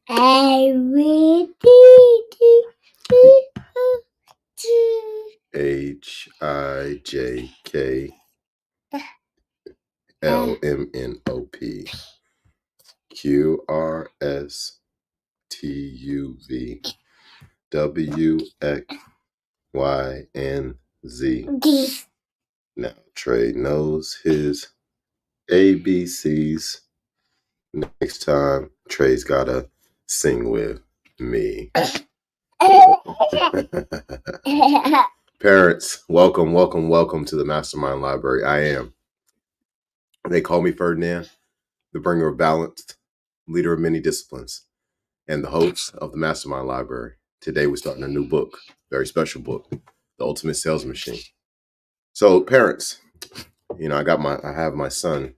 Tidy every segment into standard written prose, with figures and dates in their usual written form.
HIJKLMNOP Now, Trey knows his ABCs. Next time, Trey's gotta sing with me. Parents, welcome to the MasterMind Library. They call me Ferdinand, the bringer of balance, leader of many disciplines, and the host of the MasterMind Library. Today, we're starting a new book, very special book, The Ultimate Sales Machine. So, parents, I have my son,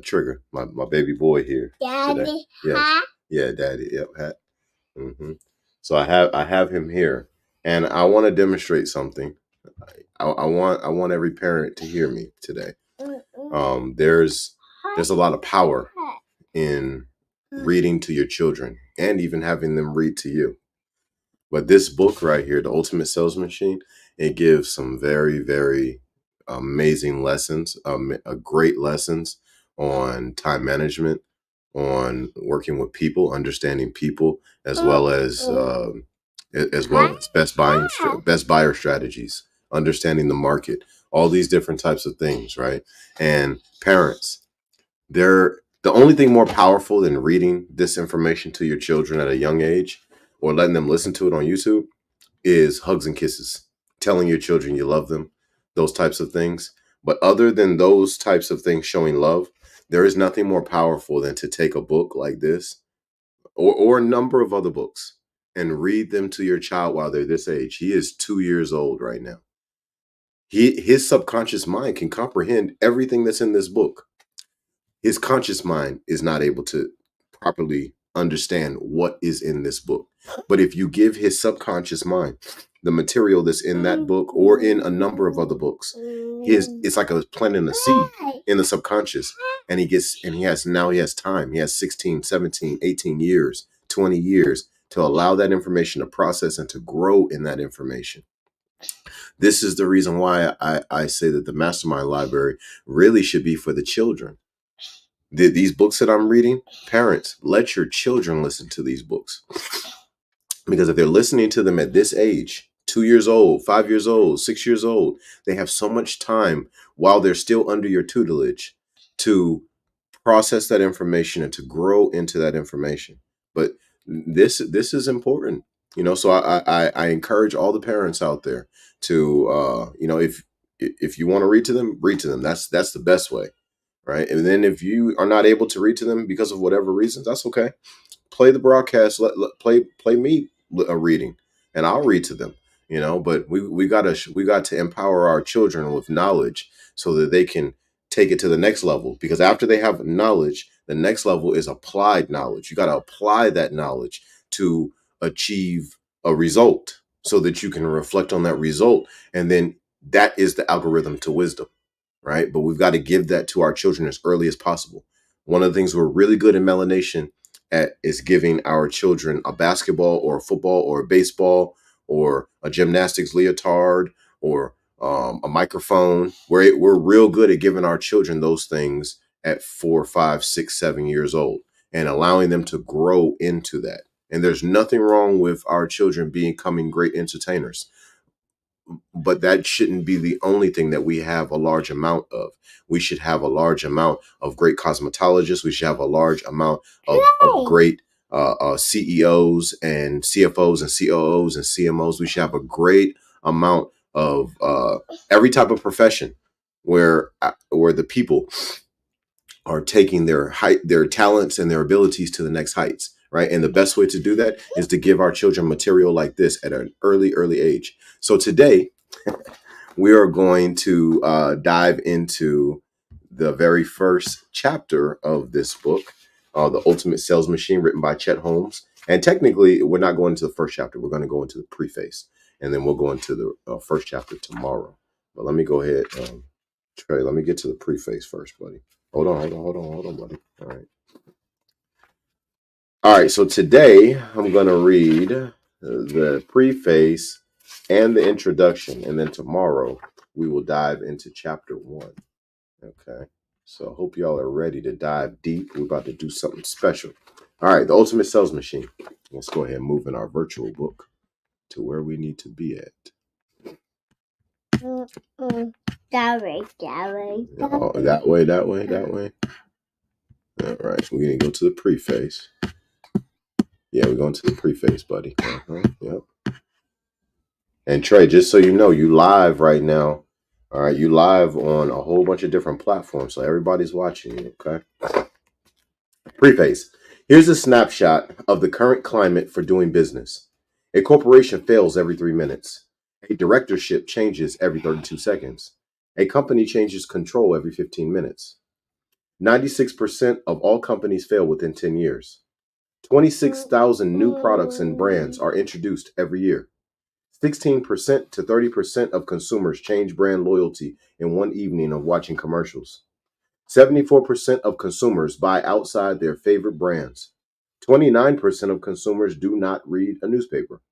Trigger, my baby boy here. Daddy, today. Yes. Hat? Yeah, Daddy. Yep, hat. Mm-hmm. So I have him here, and I want to demonstrate something. I want every parent to hear me today. There's a lot of power in reading to your children and even having them read to you. But this book right here, The Ultimate Sales Machine, it gives some very, very amazing lessons, great lessons on time management, on working with people, understanding people, as well as best buyer strategies, understanding the market, all these different types of things, right? And parents, the only thing more powerful than reading this information to your children at a young age or letting them listen to it on YouTube is hugs and kisses, telling your children you love them, those types of things. But other than those types of things showing love, there is nothing more powerful than to take a book like this or a number of other books and read them to your child while they're this age. He is 2 years old right now. His subconscious mind can comprehend everything that's in this book. His conscious mind is not able to properly understand what is in this book. But if you give his subconscious mind the material that's in that book or in a number of other books, it's like planting a seed in the subconscious. And he has time. He has 16, 17, 18 years, 20 years to allow that information to process and to grow in that information. This is the reason why I say that the MasterMind Library really should be for the children. These books that I'm reading, parents, let your children listen to these books. Because if they're listening to them at this age, 2 years old, 5 years old, 6 years old, they have so much time while they're still under your tutelage to process that information and to grow into that information. But this is important, so I encourage all the parents out there to, if you want to read to them, that's the best way. Right. And then if you are not able to read to them because of whatever reasons, that's okay. Play the broadcast, play me a reading and I'll read to them, but we got to empower our children with knowledge so that they can take it to the next level, because after they have knowledge, the next level is applied knowledge. You got to apply that knowledge to achieve a result so that you can reflect on that result. And then that is the algorithm to wisdom. Right. But we've got to give that to our children as early as possible. One of the things we're really good in Melanation at is giving our children a basketball or a football or a baseball or a gymnastics leotard or a microphone. We're real good at giving our children those things at 4, 5, 6, 7 years old and allowing them to grow into that. And there's nothing wrong with our children becoming great entertainers. But that shouldn't be the only thing that we have a large amount of. We should have a large amount of great cosmetologists. We should have a large amount of great CEOs and CFOs and COOs and CMOs. We should have a great amount of every type of profession where the people are taking their talents and their abilities to the next heights. Right. And the best way to do that is to give our children material like this at an early age. So today we are going to dive into the very first chapter of this book, The Ultimate Sales Machine, written by Chet Holmes. And technically, we're not going into the first chapter. We're going to go into the preface, and then we'll go into the first chapter tomorrow. But let me go ahead, Trey, let me get to the preface first, buddy. Hold on, buddy. All right. All right, so today I'm going to read the preface and the introduction, and then tomorrow we will dive into chapter 1. Okay, so I hope y'all are ready to dive deep. We're about to do something special. All right, the ultimate sales machine. Let's go ahead and move in our virtual book to where we need to be at. That way. Oh, that way. All right, so we're going to go to the preface. Yeah, we're going to the preface, buddy. Yep. And Trey, just so you know, you live right now. All right, you live on a whole bunch of different platforms, so everybody's watching you. Okay. Preface. Here's a snapshot of the current climate for doing business. A corporation fails every 3 minutes. A directorship changes every 32 seconds. A company changes control every 15 minutes. 96% of all companies fail within 10 years. 26,000 new products and brands are introduced every year. 16% to 30% of consumers change brand loyalty in one evening of watching commercials. 74% of consumers buy outside their favorite brands. 29% of consumers do not read a newspaper.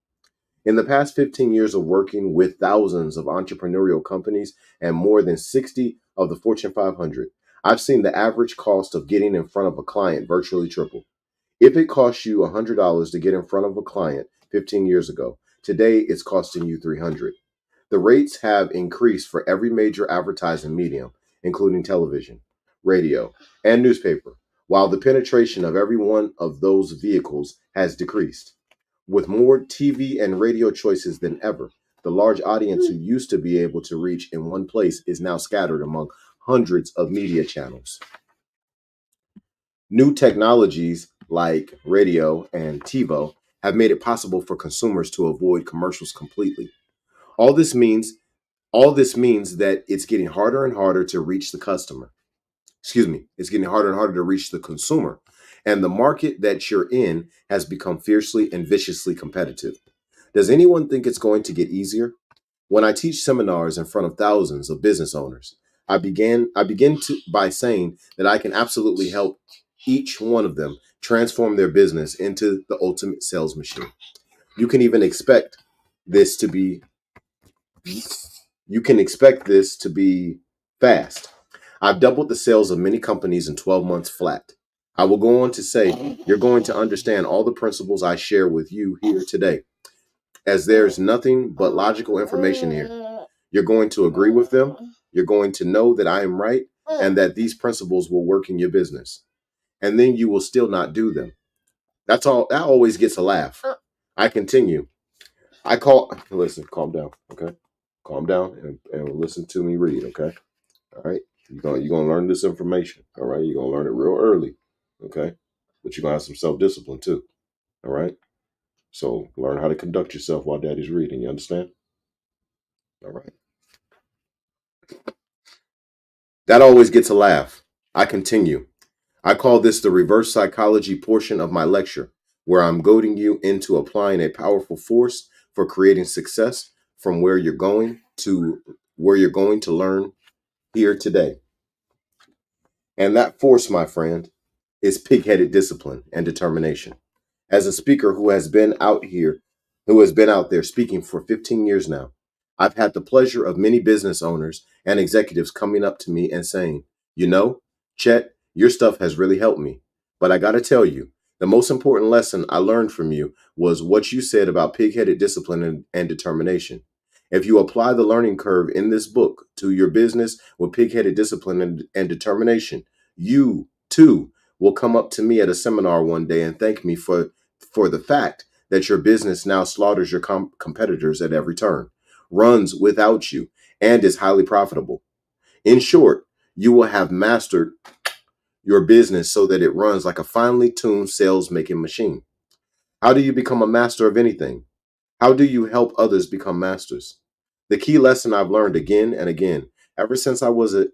In the past 15 years of working with thousands of entrepreneurial companies and more than 60 of the Fortune 500, I've seen the average cost of getting in front of a client virtually triple. If it cost you $100 to get in front of a client 15 years ago, today it's costing you $300. The rates have increased for every major advertising medium, including television, radio, and newspaper, while the penetration of every one of those vehicles has decreased. With more TV and radio choices than ever, the large audience who used to be able to reach in one place is now scattered among hundreds of media channels. New technologies like radio and TiVo have made it possible for consumers to avoid commercials completely. All this means all this means that it's getting harder and harder to reach the customer. Excuse me, it's getting harder and harder to reach the consumer. And the market that you're in has become fiercely and viciously competitive. Does anyone think it's going to get easier? When I teach seminars in front of thousands of business owners, I begin by saying that I can absolutely help each one of them transform their business into the ultimate sales machine. You can even expect this to be you can expect this to be fast. I've doubled the sales of many companies in 12 months flat. I will go on to say you're going to understand all the principles I share with you here today, as there's nothing but logical information here. You're going to agree with them. You're going to know that I am right and that these principles will work in your business. And then you will still not do them. That's all. That always gets a laugh. I continue. Listen, calm down, okay? Calm down and listen to me read, okay? All right? You're gonna learn this information, all right? You're gonna learn it real early, okay? But you're gonna have some self-discipline too, all right? So learn how to conduct yourself while daddy's reading, you understand? All right. That always gets a laugh. I continue. I call this the reverse psychology portion of my lecture, where I'm goading you into applying a powerful force for creating success from where you're going to learn here today. And that force, my friend, is pig-headed discipline and determination. As a speaker who has been out there speaking for 15 years now, I've had the pleasure of many business owners and executives coming up to me and saying, you know, Chet, your stuff has really helped me. But I got to tell you, the most important lesson I learned from you was what you said about pig-headed discipline and determination. If you apply the learning curve in this book to your business with pig-headed discipline and determination, you too will come up to me at a seminar one day and thank me for the fact that your business now slaughters your competitors at every turn, runs without you, and is highly profitable. In short, you will have mastered your business so that it runs like a finely tuned sales making machine. How do you become a master of anything? How do you help others become masters? The key lesson I've learned again and again, ever since I was a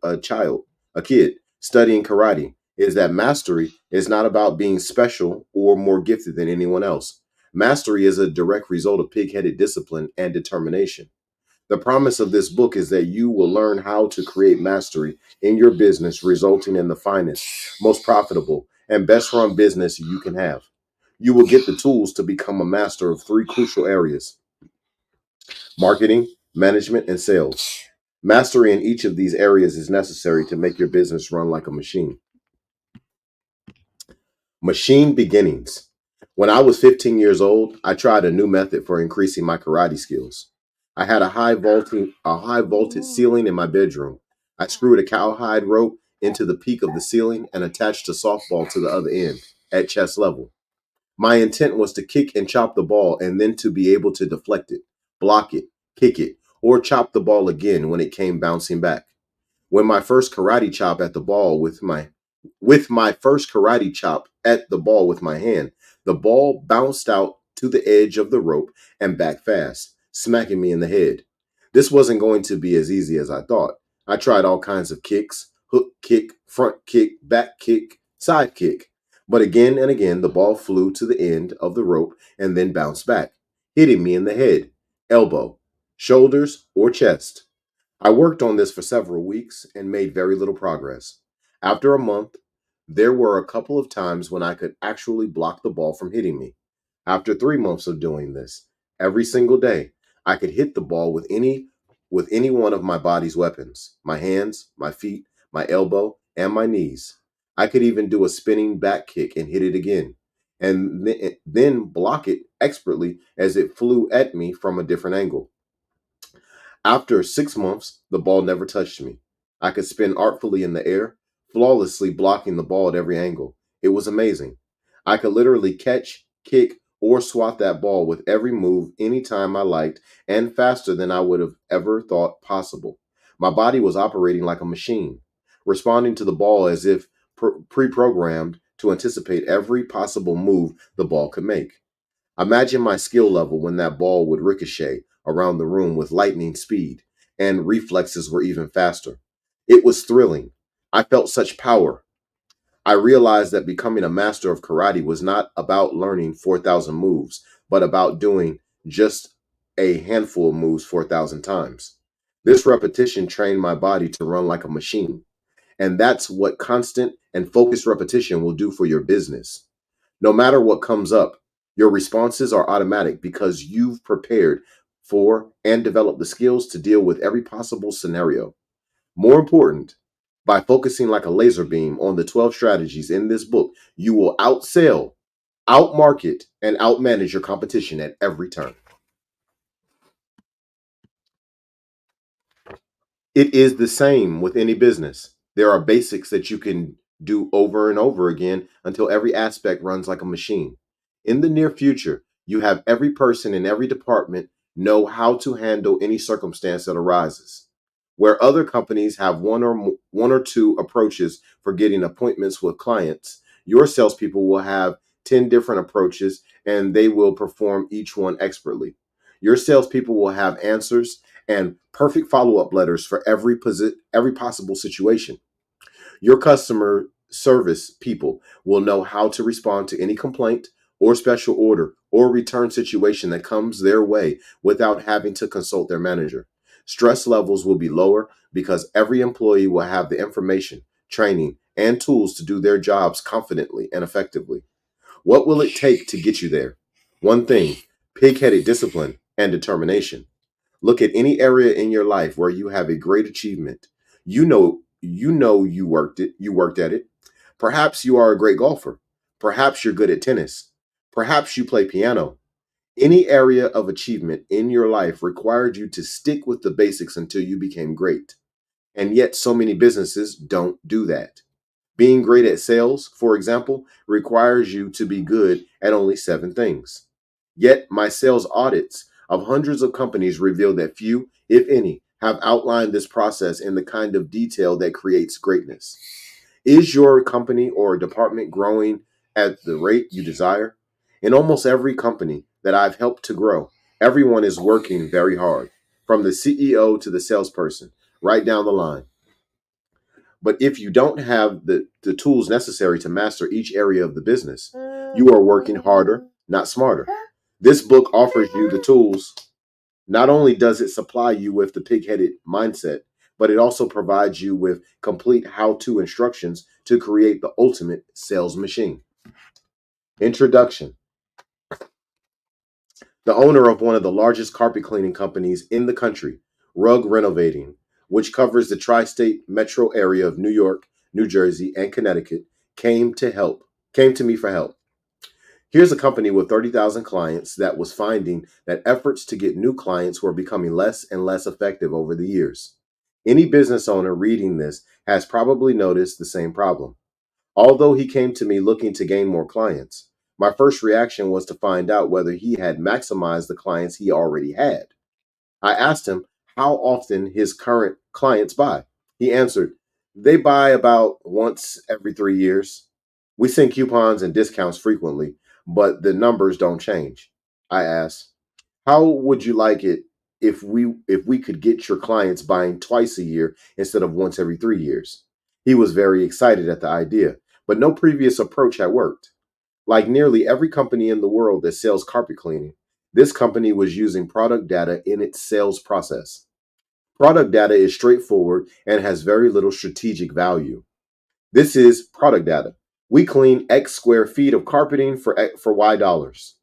kid, studying karate, is that mastery is not about being special or more gifted than anyone else. Mastery is a direct result of pig-headed discipline and determination. The promise of this book is that you will learn how to create mastery in your business, resulting in the finest, most profitable, and best run business you can have. You will get the tools to become a master of three crucial areas: marketing, management, and sales. Mastery in each of these areas is necessary to make your business run like a machine. Machine beginnings. When I was 15 years old, I tried a new method for increasing my karate skills. I had a high voltage ceiling in my bedroom. I screwed a cowhide rope into the peak of the ceiling and attached a softball to the other end at chest level. My intent was to kick and chop the ball and then to be able to deflect it, block it, kick it, or chop the ball again when it came bouncing back. When my first karate chop at the ball with my first karate chop at the ball with my hand, the ball bounced out to the edge of the rope and back fast, smacking me in the head. This wasn't going to be as easy as I thought. I tried all kinds of kicks: hook kick, front kick, back kick, side kick. But again and again, the ball flew to the end of the rope and then bounced back, hitting me in the head, elbow, shoulders, or chest. I worked on this for several weeks and made very little progress. After a month, there were a couple of times when I could actually block the ball from hitting me. After 3 months of doing this, every single day, I could hit the ball with any one of my body's weapons: my hands, my feet, my elbow, and my knees. I could even do a spinning back kick and hit it again, and then block it expertly as it flew at me from a different angle. After 6 months, the ball never touched me. I could spin artfully in the air, flawlessly blocking the ball at every angle. It was amazing. I could literally catch, kick, or swat that ball with every move anytime I liked, and faster than I would have ever thought possible. My body was operating like a machine, responding to the ball as if pre programmed to anticipate every possible move the ball could make. Imagine my skill level when that ball would ricochet around the room with lightning speed, and reflexes were even faster. It was thrilling. I felt such power. I realized that becoming a master of karate was not about learning 4,000 moves, but about doing just a handful of moves 4,000 times. This repetition trained my body to run like a machine. And that's what constant and focused repetition will do for your business. No matter what comes up, your responses are automatic because you've prepared for and developed the skills to deal with every possible scenario. More important, by focusing like a laser beam on the 12 strategies in this book, you will outsell, outmarket, and outmanage your competition at every turn. It is the same with any business. There are basics that you can do over and over again until every aspect runs like a machine. In the near future, you have every person in every department know how to handle any circumstance that arises. Where other companies have one or two approaches for getting appointments with clients, your salespeople will have 10 different approaches and they will perform each one expertly. Your salespeople will have answers and perfect follow-up letters for every possible situation. Your customer service people will know how to respond to any complaint or special order or return situation that comes their way without having to consult their manager. Stress levels will be lower because every employee will have the information, training, and tools to do their jobs confidently and effectively. What will it take to get you there? One thing: pig-headed discipline and determination. Look at any area in your life where you have a great achievement. You worked at it. Perhaps you are a great golfer. Perhaps you're good at tennis. Perhaps you play piano. Any area of achievement in your life required you to stick with the basics until you became great. And yet so many businesses don't do that. Being great at sales, for example, requires you to be good at only 7 things. Yet, my sales audits of hundreds of companies reveal that few, if any, have outlined this process in the kind of detail that creates greatness. Is your company or department growing at the rate you desire? In almost every company that I've helped to grow, everyone is working very hard, from the CEO to the salesperson, right down the line. But if you don't have the tools necessary to master each area of the business, you are working harder, not smarter. This book offers you the tools. Not only does it supply you with the pig-headed mindset, but it also provides you with complete how-to instructions to create the ultimate sales machine. Introduction. The owner of one of the largest carpet cleaning companies in the country, Rug Renovating, which covers the tri state metro area of New York, New Jersey, and Connecticut, came to me for help. Here's a company with 30,000 clients that was finding that efforts to get new clients were becoming less and less effective over the years. Any business owner reading this has probably noticed the same problem. Although he came to me looking to gain more clients, my first reaction was to find out whether he had maximized the clients he already had. I asked him how often his current clients buy. He answered, they buy about once every 3 years. We send coupons and discounts frequently, but the numbers don't change. I asked, how would you like it if we could get your clients buying twice a year instead of once every 3 years? He was very excited at the idea, but no previous approach had worked. Like nearly every company in the world that sells carpet cleaning, this company was using product data in its sales process. Product data is straightforward and has very little strategic value. This is product data. We clean X square feet of carpeting for Y dollars.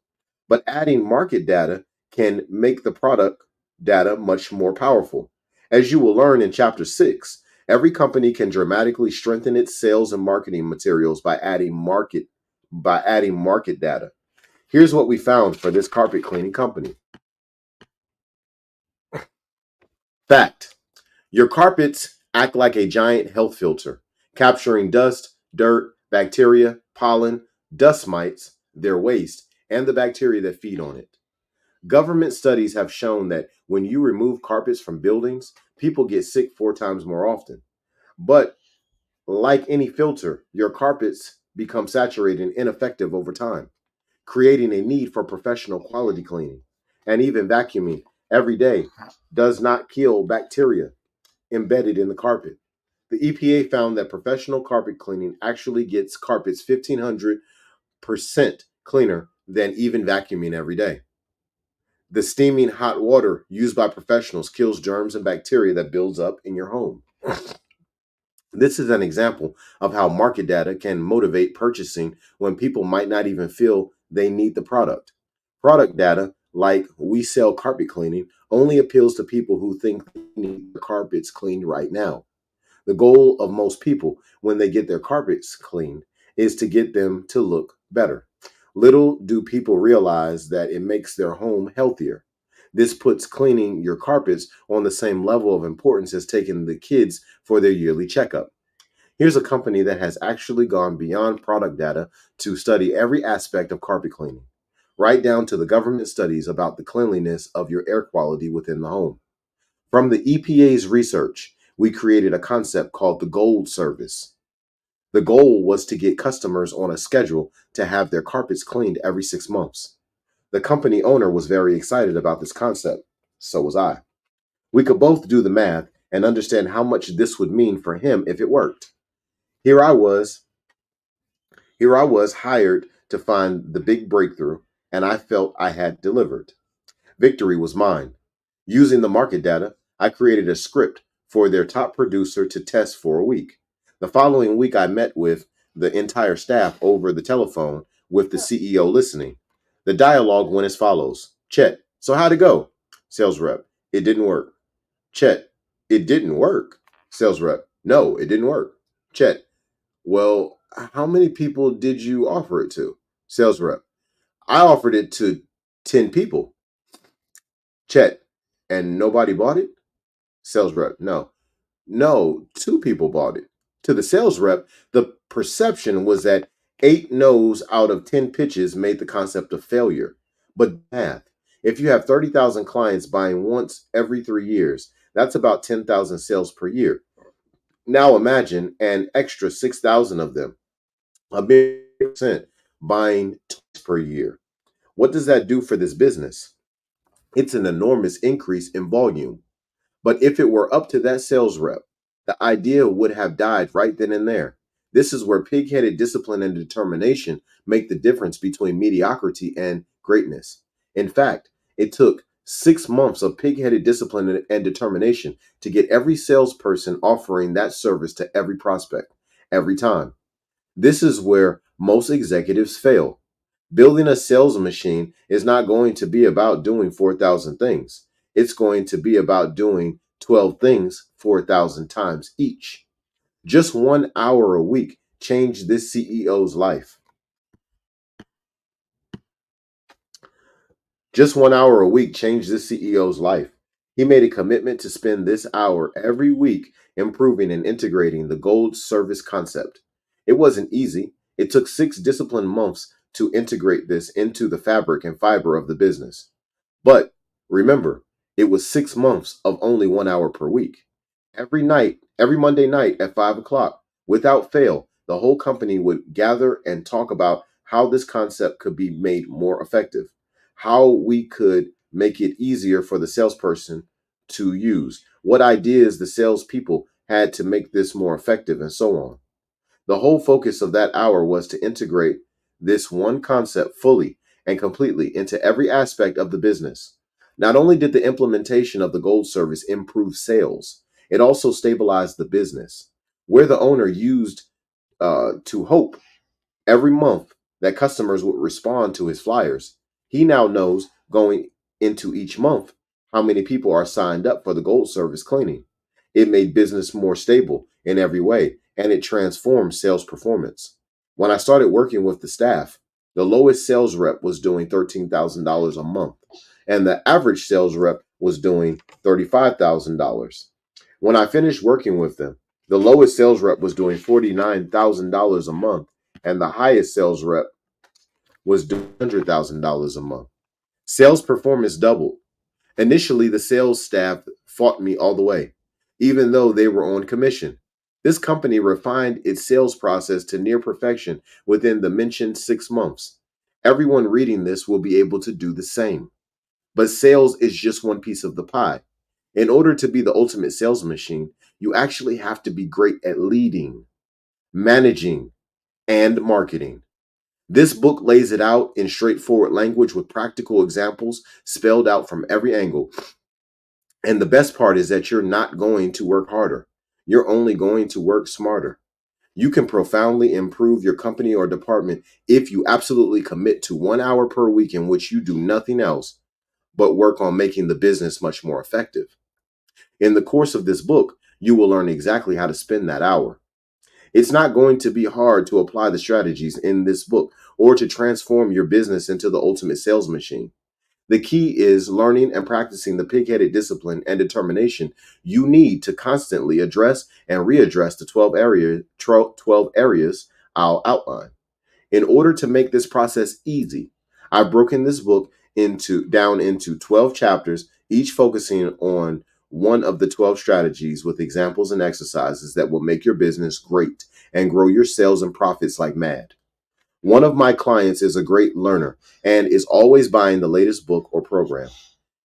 But adding market data can make the product data much more powerful. As you will learn in chapter 6, every company can dramatically strengthen its sales and marketing materials by adding market data. Here's what we found for this carpet cleaning company. Fact: your carpets act like a giant health filter, capturing dust, dirt, bacteria, pollen, dust mites, their waste, and the bacteria that feed on it. Government studies have shown that when you remove carpets from buildings, people get sick 4 times more often. But like any filter, your carpets become saturated and ineffective over time, creating a need for professional quality cleaning. And even vacuuming every day does not kill bacteria embedded in the carpet. The EPA found that professional carpet cleaning actually gets carpets 1,500% cleaner than even vacuuming every day. The steaming hot water used by professionals kills germs and bacteria that builds up in your home. This is an example of how market data can motivate purchasing when people might not even feel they need the product. Product data, like we sell carpet cleaning, only appeals to people who think they need their carpets cleaned right now. The goal of most people when they get their carpets cleaned is to get them to look better. Little do people realize that it makes their home healthier. This puts cleaning your carpets on the same level of importance as taking the kids for their yearly checkup. Here's a company that has actually gone beyond product data to study every aspect of carpet cleaning, right down to the government studies about the cleanliness of your air quality within the home. From the EPA's research, we created a concept called the Gold Service. The goal was to get customers on a schedule to have their carpets cleaned every 6 months. The company owner was very excited about this concept. So was I. We could both do the math and understand how much this would mean for him if it worked. Here I was, here I was hired to find the big breakthrough, and I felt I had delivered. Victory was mine. Using the market data, I created a script for their top producer to test for a week. The following week, I met with the entire staff over the telephone with the CEO listening. The dialogue went as follows: Chet, so how'd it go? Sales rep, it didn't work. Chet, it didn't work. Sales rep, no, it didn't work. Chet, well, how many people did you offer it to? Sales rep, I offered it to 10 people. Chet, and nobody bought it? Sales rep, no. No, 2 people bought it. To the sales rep, the perception was that 8 no's out of 10 pitches made the concept a failure. But math, if you have 30,000 clients buying once every 3 years, that's about 10,000 sales per year. Now imagine an extra 6,000 of them, a big percent, buying twice per year. What does that do for this business? It's an enormous increase in volume. But if it were up to that sales rep, the idea would have died right then and there. This is where pig-headed discipline and determination make the difference between mediocrity and greatness. In fact, it took 6 months of pig-headed discipline and determination to get every salesperson offering that service to every prospect, every time. This is where most executives fail. Building a sales machine is not going to be about doing 4,000 things. It's going to be about doing 12 things 4,000 times each. Just 1 hour a week changed this CEO's life. Just 1 hour a week changed this CEO's life. He made a commitment to spend this hour every week improving and integrating the gold service concept. It wasn't easy. It took 6 disciplined months to integrate this into the fabric and fiber of the business. But remember, it was 6 months of only 1 hour per week. Every night, every Monday night at 5 o'clock, without fail, the whole company would gather and talk about how this concept could be made more effective, how we could make it easier for the salesperson to use, what ideas the salespeople had to make this more effective, and so on. The whole focus of that hour was to integrate this one concept fully and completely into every aspect of the business. Not only did the implementation of the gold service improve sales, it also stabilized the business. Where the owner used to hope every month that customers would respond to his flyers, he now knows going into each month how many people are signed up for the gold service cleaning. It made business more stable in every way, and it transformed sales performance. When I started working with the staff, the lowest sales rep was doing $13,000 a month, and the average sales rep was doing $35,000. When I finished working with them, the lowest sales rep was doing $49,000 a month, and the highest sales rep was doing $100,000 a month. Sales performance doubled. Initially, the sales staff fought me all the way, even though they were on commission. This company refined its sales process to near perfection within the mentioned 6 months. Everyone reading this will be able to do the same. But sales is just one piece of the pie. In order to be the ultimate sales machine, you actually have to be great at leading, managing, and marketing. This book lays it out in straightforward language with practical examples spelled out from every angle. And the best part is that you're not going to work harder. You're only going to work smarter. You can profoundly improve your company or department if you absolutely commit to 1 hour per week in which you do nothing else but work on making the business much more effective. In the course of this book, you will learn exactly how to spend that hour. It's not going to be hard to apply the strategies in this book or to transform your business into the ultimate sales machine. The key is learning and practicing the pig-headed discipline and determination you need to constantly address and readdress the 12 areas I'll outline. In order to make this process easy, I've broken this book down into 12 chapters, each focusing on one of the 12 strategies with examples and exercises that will make your business great and grow your sales and profits like mad. One of my clients is a great learner and is always buying the latest book or program.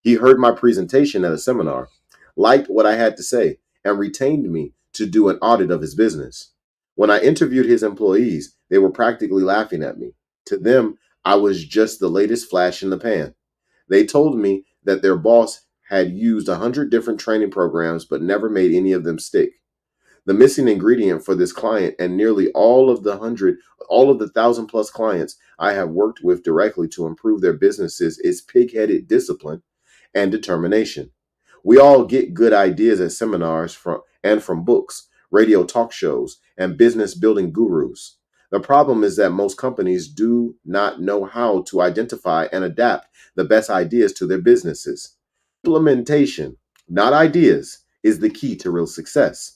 He heard my presentation at a seminar, liked what I had to say, and retained me to do an audit of his business. When I interviewed his employees, they were practically laughing at me. To them, I was just the latest flash in the pan. They told me that their boss had used 100 different training programs but never made any of them stick. The missing ingredient for this client and nearly all of the 1,000+ clients I have worked with directly to improve their businesses is pig-headed discipline and determination. We all get good ideas at seminars from books, radio talk shows, and business building gurus. The problem is that most companies do not know how to identify and adapt the best ideas to their businesses. Implementation, not ideas, is the key to real success.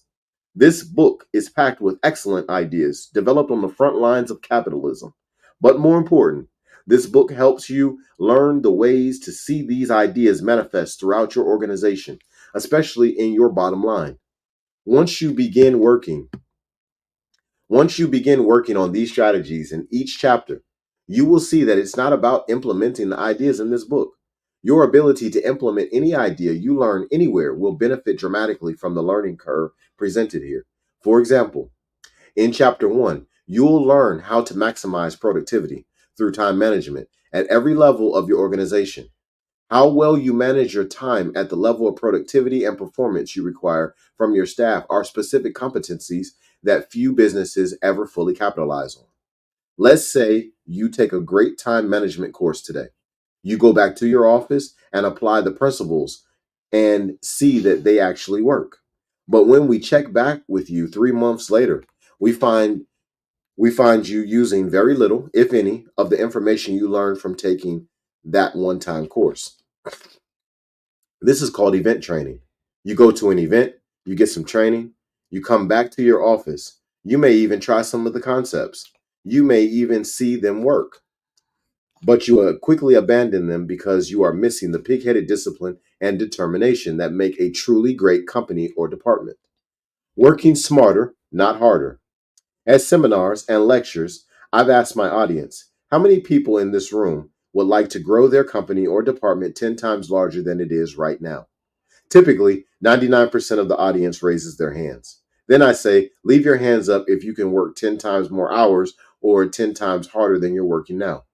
This book is packed with excellent ideas developed on the front lines of capitalism. But more important, this book helps you learn the ways to see these ideas manifest throughout your organization, especially in your bottom line. Once you begin working, Once you begin working on these strategies in each chapter, you will see that it's not about implementing the ideas in this book. Your ability to implement any idea you learn anywhere will benefit dramatically from the learning curve presented here. For example, in chapter 1, you'll learn how to maximize productivity through time management at every level of your organization. How well you manage your time at the level of productivity and performance you require from your staff are specific competencies that few businesses ever fully capitalize on. Let's say you take a great time management course today. You go back to your office and apply the principles and see that they actually work. But when we check back with you 3 months later, we find we find you using very little, if any, of the information you learned from taking that one-time course. This is called event training. You go to an event, you get some training, you come back to your office. You may even try some of the concepts. You may even see them work, but you quickly abandon them because you are missing the pig-headed discipline and determination that make a truly great company or department. Working smarter, not harder. At seminars and lectures, I've asked my audience, how many people in this room would like to grow their company or department 10 times larger than it is right now? Typically, 99% of the audience raises their hands. Then I say, leave your hands up if you can work 10 times more hours or 10 times harder than you're working now.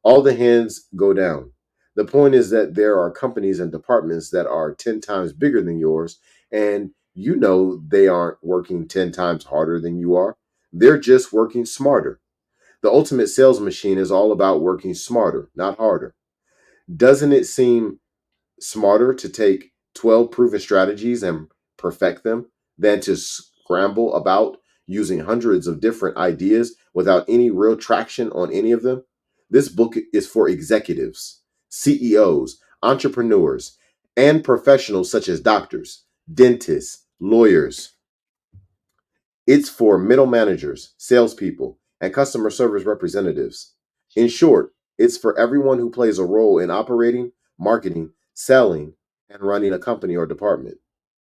All the hands go down. The point is that there are companies and departments that are 10 times bigger than yours, and you know they aren't working 10 times harder than you are. They're just working smarter. The ultimate sales machine is all about working smarter, not harder. Doesn't it seem smarter to take 12 proven strategies and perfect them than to scramble about using hundreds of different ideas without any real traction on any of them? This book is for executives, CEOs, entrepreneurs, and professionals such as doctors, dentists, lawyers. It's for middle managers, salespeople, and customer service representatives. In short, it's for everyone who plays a role in operating, marketing, selling, and running a company or department.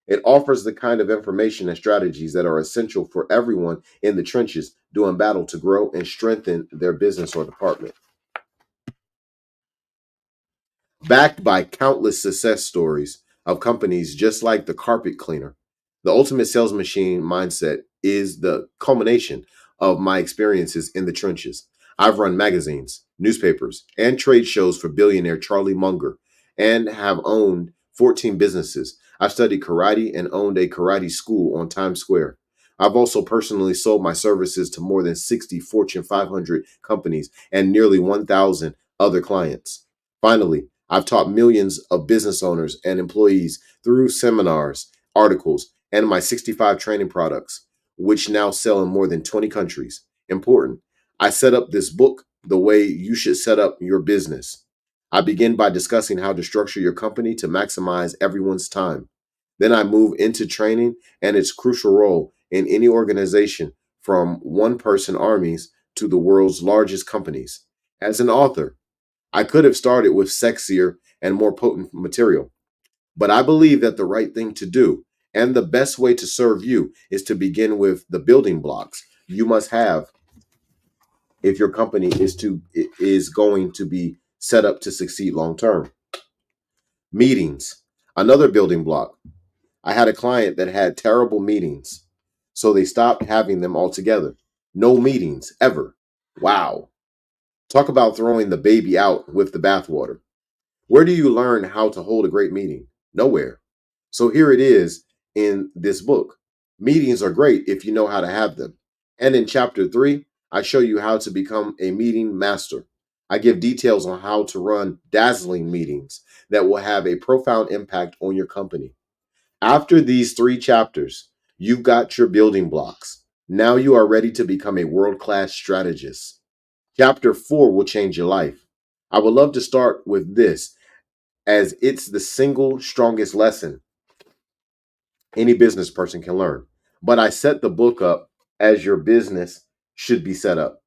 It offers the kind of information and strategies that are essential for everyone in the trenches doing battle to grow and strengthen their business or department. Backed by countless success stories of companies just like the carpet cleaner. The ultimate sales machine mindset is the culmination of my experiences in the trenches. I've run magazines, newspapers, and trade shows for billionaire Charlie Munger and have owned 14 businesses. I've studied karate and owned a karate school on Times Square. I've also personally sold my services to more than 60 Fortune 500 companies and nearly 1,000 other clients. Finally, I've taught millions of business owners and employees through seminars, articles, and my 65 training products, which now sell in more than 20 countries. Important. I set up this book the way you should set up your business. I begin by discussing how to structure your company to maximize everyone's time. Then I move into training and its crucial role in any organization, from one person armies to the world's largest companies. As an author, I could have started with sexier and more potent material, but I believe that the right thing to do and the best way to serve you is to begin with the building blocks you must have if your company is going to be set up to succeed long term. Meetings, another building block. I had a client that had terrible meetings, so they stopped having them altogether. No meetings ever. Wow. Talk about throwing the baby out with the bathwater. Where do you learn how to hold a great meeting? Nowhere. So here it is in this book. Meetings are great if you know how to have them. And in chapter 3, I show you how to become a meeting master. I give details on how to run dazzling meetings that will have a profound impact on your company. After these 3 chapters, you've got your building blocks. Now you are ready to become a world class strategist. Chapter 4 will change your life. I would love to start with this, as it's the single strongest lesson any business person can learn. But I set the book up as your business should be set up.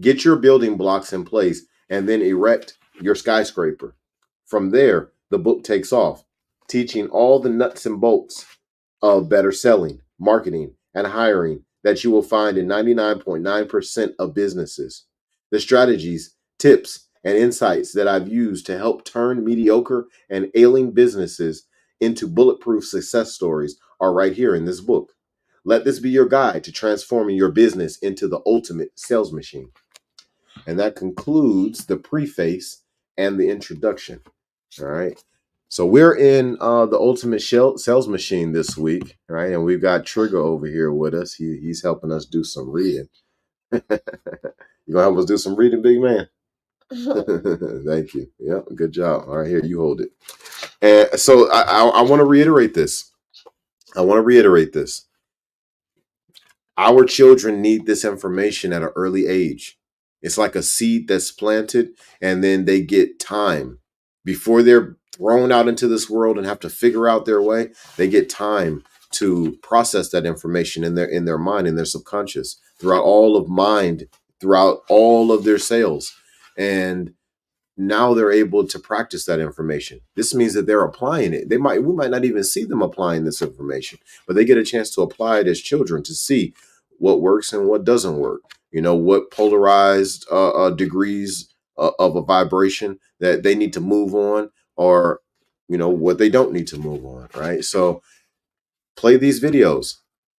Get your building blocks in place and then erect your skyscraper. From there, the book takes off, teaching all the nuts and bolts of better selling, marketing, and hiring that you will find in 99.9% of businesses. The strategies, tips, and insights that I've used to help turn mediocre and ailing businesses into bulletproof success stories are right here in this book. Let this be your guide to transforming your business into the ultimate sales machine. And that concludes the preface and the introduction. All right. So we're in the ultimate sales machine this week, right? And we've got Trigger over here with us. He's helping us do some reading. You gonna help us do some reading, big man? Thank you. Yeah, good job. All right, here, you hold it. And so I want to reiterate this. I want to reiterate this. Our children need this information at an early age. It's like a seed that's planted, and then they get time before they're thrown out into this world and have to figure out their way. They get time to process that information in their mind, in their subconscious, throughout all of their cells. And now they're able to practice that information. This means that they're applying it. We might not even see them applying this information, but they get a chance to apply it as children to see what works and what doesn't work. You know, what polarized degrees of a vibration that they need to move on, or you know what they don't need to move on. Right. So play these videos.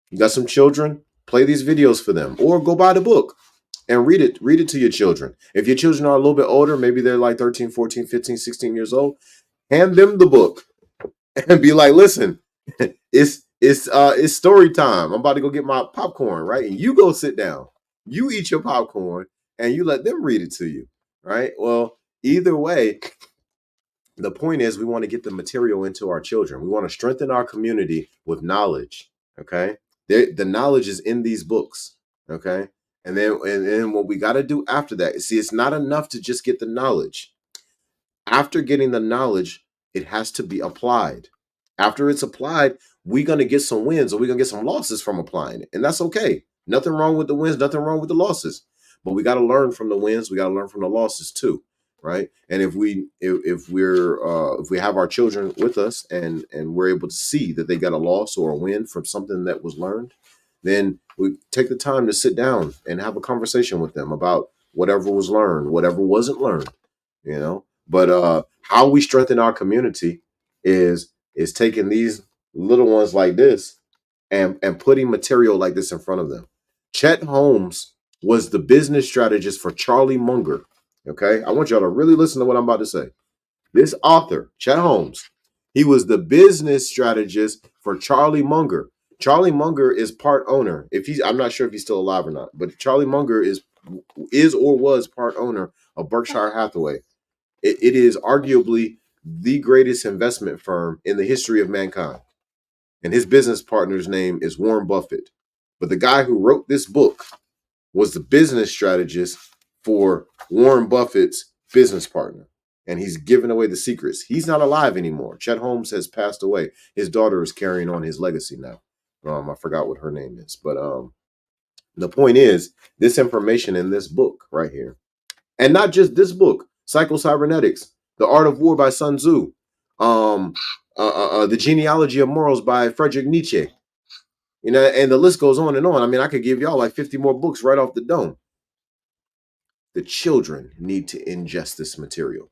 You got some children, play these videos for them, or go buy the book and read it to your children. If your children are a little bit older, maybe they're like 13, 14, 15, 16 years old, hand them the book and be like, listen, it's story time. I'm about to go get my popcorn, right? And you go sit down, you eat your popcorn, and you let them read it to you, right? Well, either way, the point is we want to get the material into our children. We want to strengthen our community with knowledge. Okay. The knowledge is in these books. Okay. And then what we got to do after that, see, it's not enough to just get the knowledge. After getting the knowledge, it has to be applied. After it's applied, we're going to get some wins or we're going to get some losses from applying it. And that's okay. Nothing wrong with the wins, nothing wrong with the losses. But we got to learn from the wins, we got to learn from the losses too, right? And if we have our children with us and we're able to see that they got a loss or a win from something that was learned, then we take the time to sit down and have a conversation with them about whatever was learned, whatever wasn't learned, you know. But how we strengthen our community is taking these little ones like this and putting material like this in front of them. Chet Holmes was the business strategist for Charlie Munger. Okay, I want y'all to really listen to what I'm about to say. This author, Chet Holmes, he was the business strategist for Charlie Munger. Charlie Munger is part owner. I'm not sure if he's still alive or not, but Charlie Munger is or was part owner of Berkshire Hathaway. It is arguably the greatest investment firm in the history of mankind. And his business partner's name is Warren Buffett. But the guy who wrote this book was the business strategist for Warren Buffett's business partner. And he's given away the secrets. He's not alive anymore. Chet Holmes has passed away. His daughter is carrying on his legacy now. I forgot what her name is. But the point is, this information in this book right here, and not just this book, Psycho-Cybernetics, The Art of War by Sun Tzu, The Genealogy of Morals by Friedrich Nietzsche, you know, and the list goes on and on. I mean, I could give y'all like 50 more books right off the dome. The children need to ingest this material.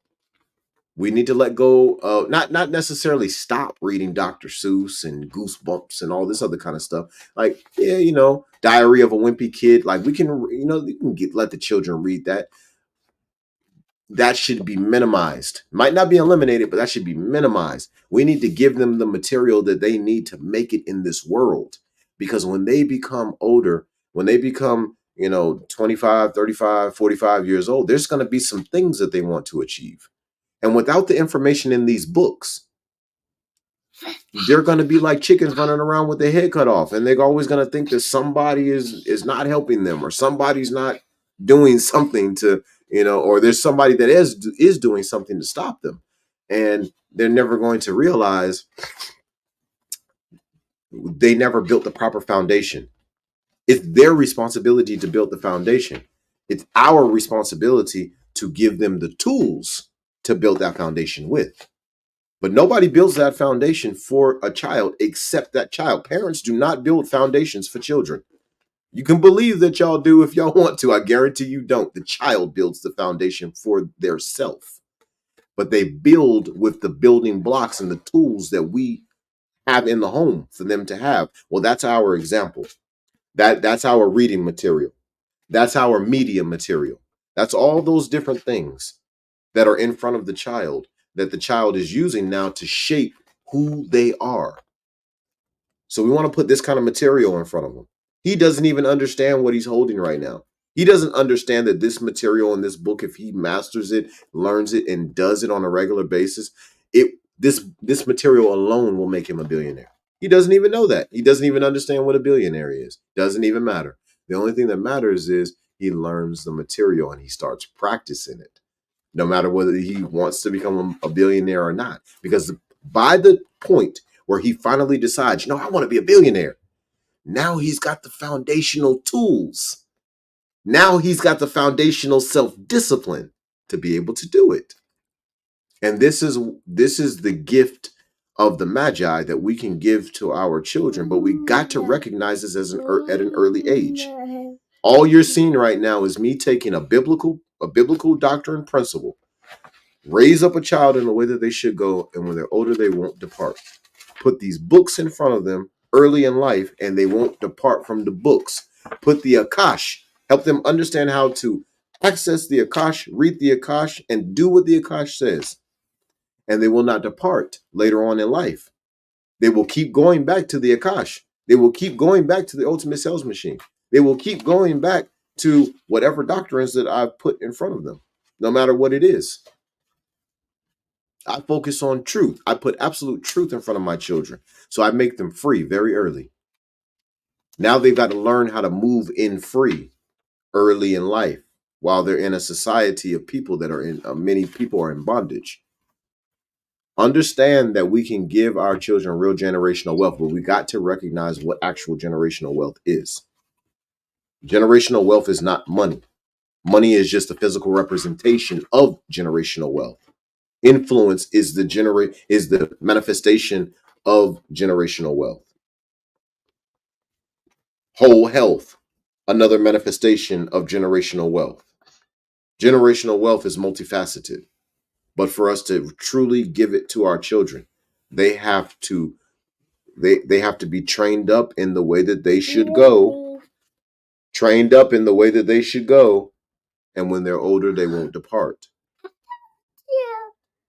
We need to let go of not necessarily stop reading Dr. Seuss and Goosebumps and all this other kind of stuff. Like, yeah, you know, Diary of a Wimpy Kid. Like, we can, you know, you can let the children read that. That should be minimized. Might not be eliminated, but that should be minimized. We need to give them the material that they need to make it in this world. Because when they become older, when they become, you know, 25, 35, 45 years old, there's going to be some things that they want to achieve. And without the information in these books, they're going to be like chickens running around with their head cut off. And they're always going to think that somebody is not helping them, or somebody's not doing something to, you know, or there's somebody that is doing something to stop them. And they're never going to realize they never built the proper foundation. It's their responsibility to build the foundation. It's our responsibility to give them the tools to build that foundation with. But nobody builds that foundation for a child except that child. Parents do not build foundations for children. You can believe that y'all do if y'all want to. I guarantee you don't. The child builds the foundation for their self. But they build with the building blocks and the tools that we have in the home for them to have. Well, that's our example. That's our reading material. That's our media material. That's all those different things that are in front of the child that the child is using now to shape who they are. So we want to put this kind of material in front of him. He doesn't even understand what he's holding right now. He doesn't understand that this material in this book, if he masters it, learns it, and does it on a regular basis, this material alone will make him a billionaire. He doesn't even know that. He doesn't even understand what a billionaire is. Doesn't even matter. The only thing that matters is he learns the material and he starts practicing it, no matter whether he wants to become a billionaire or not. Because by the point where he finally decides, I want to be a billionaire, now he's got the foundational tools. Now he's got the foundational self-discipline to be able to do it. And this is the gift of the Magi that we can give to our children, but we got to recognize this at an early age. All you're seeing right now is me taking a biblical doctrine principle, raise up a child in the way that they should go, and when they're older, they won't depart. Put these books in front of them early in life, and they won't depart from the books. Put the Akash, help them understand how to access the Akash, read the Akash, and do what the Akash says. And they will not depart later on in life. They will keep going back to the Akash. They will keep going back to the ultimate sales machine. They will keep going back to whatever doctrines that I've put in front of them, no matter what it is. I focus on truth. I put absolute truth in front of my children. So I make them free very early. Now they've got to learn how to move in free early in life while they're in a society of people that are in, many people are in bondage. Understand that we can give our children real generational wealth, but we got to recognize what actual generational wealth is. Generational wealth is not money. Money is just a physical representation of generational wealth. Influence is the manifestation of generational wealth. Whole health, another manifestation of generational wealth. Generational wealth is multifaceted, but for us to truly give it to our children, they have to be trained up in the way that they should go. Trained up in the way that they should go, and when they're older, they won't depart.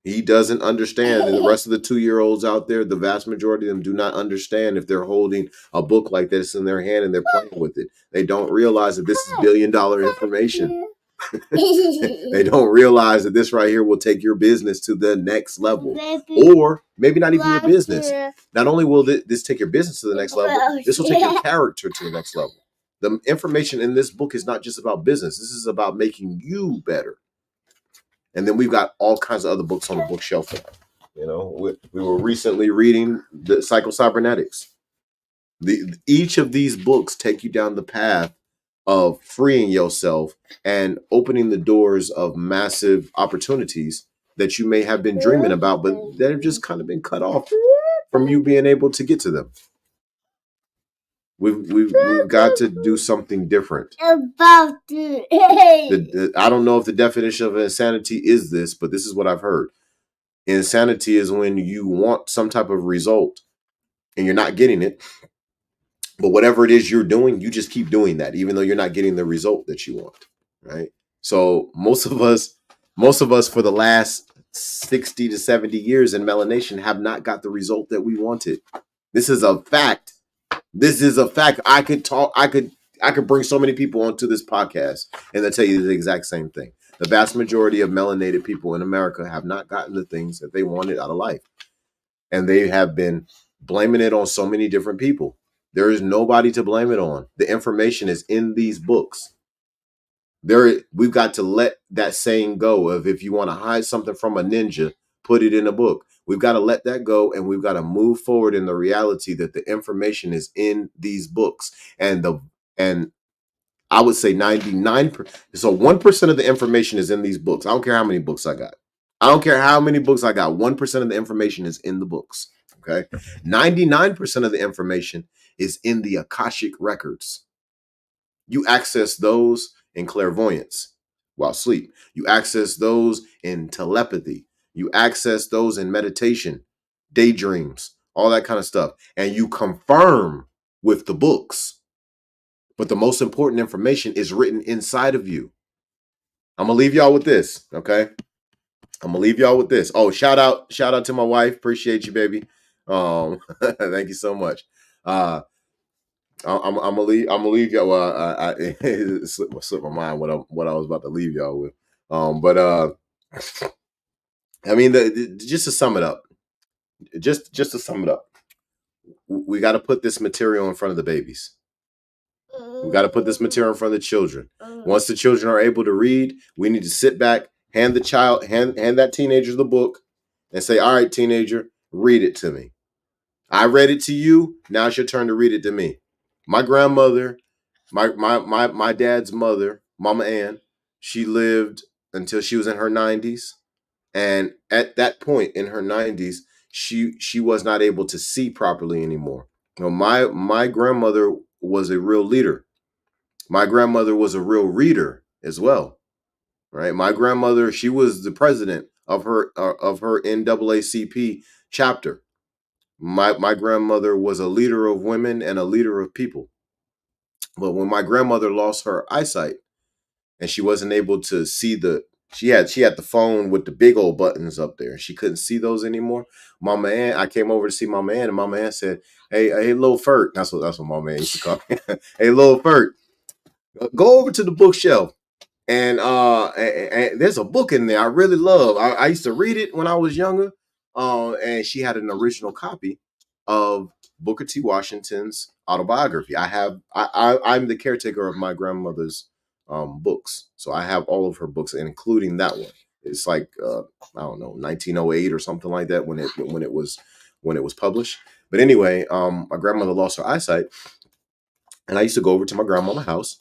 He doesn't understand, and the rest of the 2-year-olds out there, the vast majority of them do not understand if they're holding a book like this in their hand and they're playing with it. They don't realize that this is billion-dollar information. They don't realize that this right here will take your business to the next level, or maybe not even your business. Not only will this take your business to the next level, this will take your character to the next level. The information in this book is not just about business. This is about making you better. And then we've got all kinds of other books on the bookshelf. We were recently reading the Psycho-Cybernetics. Each of these books take you down the path of freeing yourself and opening the doors of massive opportunities that you may have been dreaming about, but that have just kind of been cut off from you being able to get to them. We've got to do something different. I don't know if the definition of insanity is this, but this is what I've heard. Insanity is when you want some type of result and you're not getting it, but whatever it is you're doing, you just keep doing that, even though you're not getting the result that you want, right? So most of us for the last 60 to 70 years in melanation have not got the result that we wanted. This is a fact. This is a fact. I could bring so many people onto this podcast and they'll tell you the exact same thing. The vast majority of melanated people in America have not gotten the things that they wanted out of life. And they have been blaming it on so many different people. There is nobody to blame it on. The information is in these books. We've got to let that saying go of, if you want to hide something from a ninja, put it in a book. We've got to let that go, and we've got to move forward in the reality that the information is in these books. And I would say 99%. So 1% of the information is in these books. I don't care how many books I got. 1% of the information is in the books. Okay. 99% of the information is in the Akashic records. You access those in clairvoyance while asleep. You access those in telepathy. You access those in meditation, daydreams, all that kind of stuff. And you confirm with the books. But the most important information is written inside of you. I'm going to leave y'all with this, okay? Oh, shout out to my wife. Appreciate you, baby. Thank you so much. I'm gonna leave. I'm gonna leave y'all. Well, it slipped my mind what I was about to leave y'all with. But I mean, just to sum it up, just to sum it up, we got to put this material in front of the babies. We got to put this material in front of the children. Once the children are able to read, we need to sit back, hand that teenager the book, and say, "All right, teenager, read it to me. I read it to you. Now it's your turn to read it to me." My grandmother, my dad's mother, Mama Ann, she lived until she was in her 90s, and at that point in her 90s, she was not able to see properly anymore. You know, my grandmother was a real leader. My grandmother was a real reader as well, right? My grandmother, she was the president of her NAACP chapter. My grandmother was a leader of women and a leader of people. But when my grandmother lost her eyesight and she wasn't able to see she had the phone with the big old buttons up there. She couldn't see those anymore. Mama Ann, I came over to see Mama Ann, and Mama Ann said, "Hey, little Fert." That's what Mama Ann used to call me. "Hey, little Fert, go over to the bookshelf and there's a book in there I really love. I used to read it when I was younger." And she had an original copy of Booker T. Washington's autobiography. I'm the caretaker of my grandmother's books, so I have all of her books, including that one. It's like I don't know, 1908 or something like that when it was published. But anyway, my grandmother lost her eyesight, and I used to go over to my grandmama's house,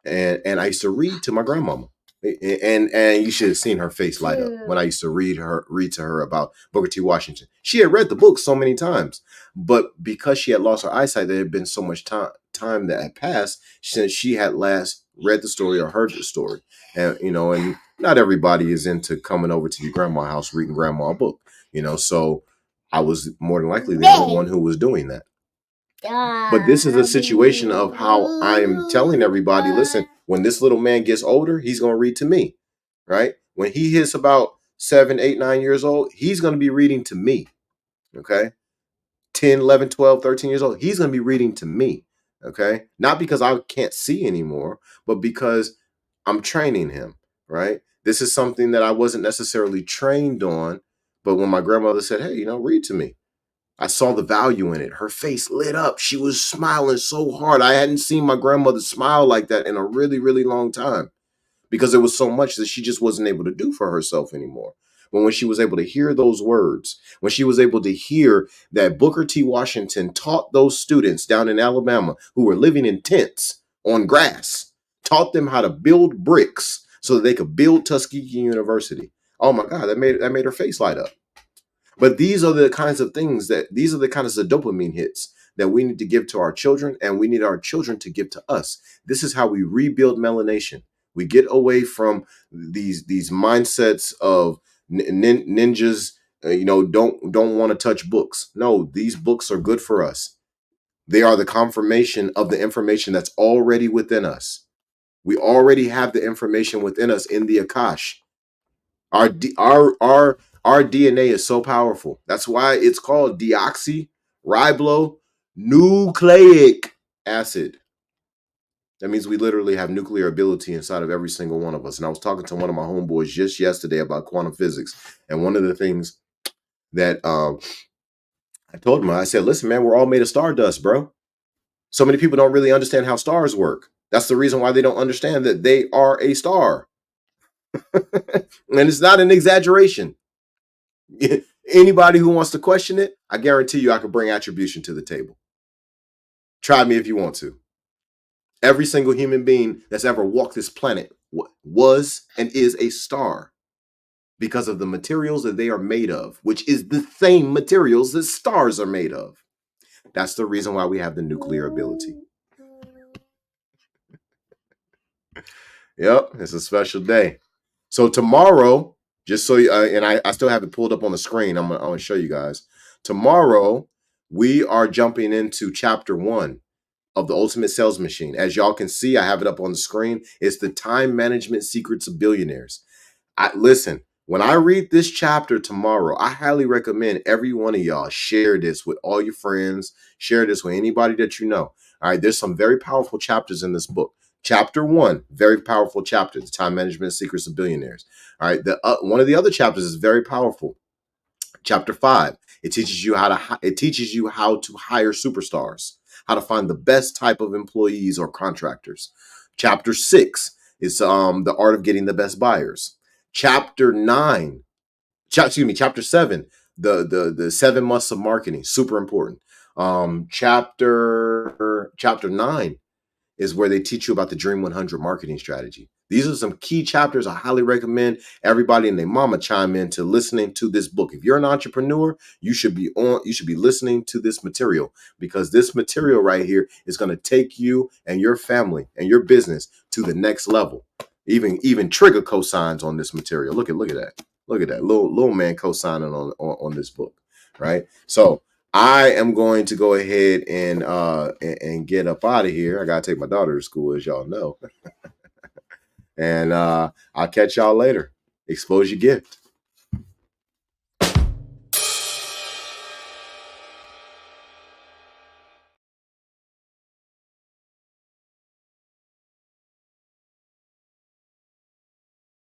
and I used to read to my grandmama. And you should have seen her face light up when I used to read to her about Booker T. Washington. She had read the book so many times, but because she had lost her eyesight, there had been so much time that had passed since she had last read the story or heard the story. And not everybody is into coming over to your grandma's house reading grandma a book. So I was more than likely the only one who was doing that. But this is a situation of how I am telling everybody, listen, when this little man gets older, he's going to read to me, right? When he hits about 7, 8, 9 years old, he's going to be reading to me, okay? 10, 11, 12, 13 years old, he's going to be reading to me, okay? Not because I can't see anymore, but because I'm training him, right? This is something that I wasn't necessarily trained on, but when my grandmother said, "Hey, read to me," I saw the value in it. Her face lit up. She was smiling so hard. I hadn't seen my grandmother smile like that in a really, really long time because there was so much that she just wasn't able to do for herself anymore. But when she was able to hear those words, when she was able to hear that Booker T. Washington taught those students down in Alabama who were living in tents on grass, taught them how to build bricks so that they could build Tuskegee University. Oh my God, that made her face light up. But these are the kinds of dopamine hits that we need to give to our children, and we need our children to give to us. This is how we rebuild melanation. We get away from these mindsets of ninjas. Don't want to touch books. No, these books are good for us. They are the confirmation of the information that's already within us. We already have the information within us in the Akash. Our DNA is so powerful. That's why it's called deoxyribonucleic acid. That means we literally have nuclear ability inside of every single one of us. And I was talking to one of my homeboys just yesterday about quantum physics, and one of the things that I told him, I said, "Listen, man, we're all made of stardust, bro. So many people don't really understand how stars work. That's the reason why they don't understand that they are a star." And it's not an exaggeration. Anybody who wants to question it, I guarantee you I can bring attribution to the table. Try me if you want to. Every single human being that's ever walked this planet was and is a star because of the materials that they are made of, which is the same materials that stars are made of. That's the reason why we have the nuclear ability. Yep, it's a special day. So tomorrow, just so and I still have it pulled up on the screen. I'm gonna show you guys. Tomorrow, we are jumping into chapter 1 of the Ultimate Sales Machine. As y'all can see, I have it up on the screen. It's the time management secrets of billionaires. Listen, when I read this chapter tomorrow, I highly recommend every one of y'all share this with all your friends, share this with anybody that you know. All right, there's some very powerful chapters in this book. Chapter 1, very powerful chapter, the time management secrets of billionaires. All right, one of the other chapters is very powerful. Chapter 5, it teaches you how to hire superstars, how to find the best type of employees or contractors. Chapter 6 is the art of getting the best buyers. Chapter 7, the 7 months of marketing, super important. Chapter 9 is where they teach you about the Dream 100 marketing strategy. These are some key chapters I highly recommend everybody and their mama chime in to listening to this book. If you're an entrepreneur, you should be listening to this material, because this material right here is going to take you and your family and your business to the next level. Even Trigger co-signs on this material. Look at that. Look at that. Little man co-signing on this book, right? So I am going to go ahead and get up out of here. I gotta take my daughter to school, as y'all know. And I'll catch y'all later. Expose your gift.